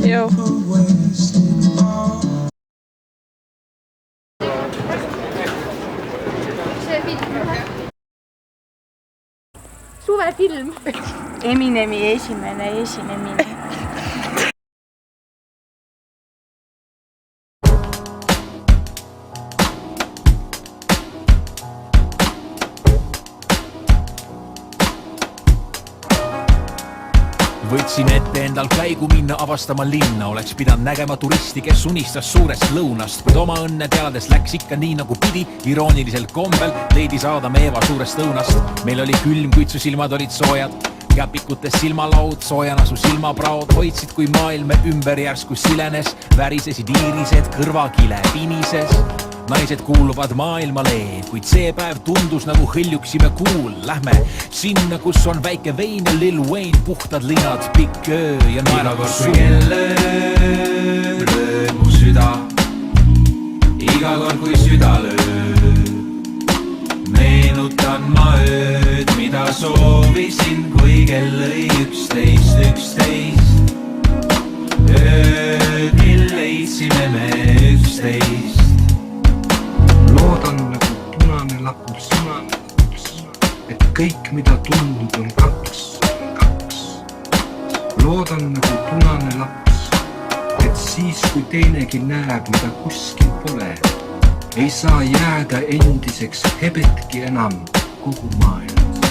Joo. Suvefilm. Eminemi esimene esinemine. Võtsin ette endal käigu minna avastama linna, oleks pidanud nägema turisti, kes unistas suurest lõunast, kuid oma õnne teades läks ikka nii nagu pidi, irooniliselt kombel leidi saada Meeva suurest õunast. Meil oli külm, kuid su silmad olid soojad, käpikutes silmalaud, soojana su silmapraod hoidsid, kui maailme ümber järsku silenes, värisesid iirised, kõrvakile pinises. Naised kuuluvad maailmale, kuid see päev tundus nagu hõljuksime kuul. Lähme sinna, kus on väike vein ja Lil Wayne, puhtad linnad, pikk öö ja naerakord. Kui kell lööb mu süda, iga kord kui süda lööb, meenutan ma ööd, mida soovisin, kui kell lõi 11. Ööd, mil leidsime me 11. Loodan nagu punane laps, et kõik, mida tundub, on kaks. Loodan nagu punane laps, et siis, kui teinegi näeb, mida kuskil pole, ei saa jääda endiseks hebetki enam kogu maailmas.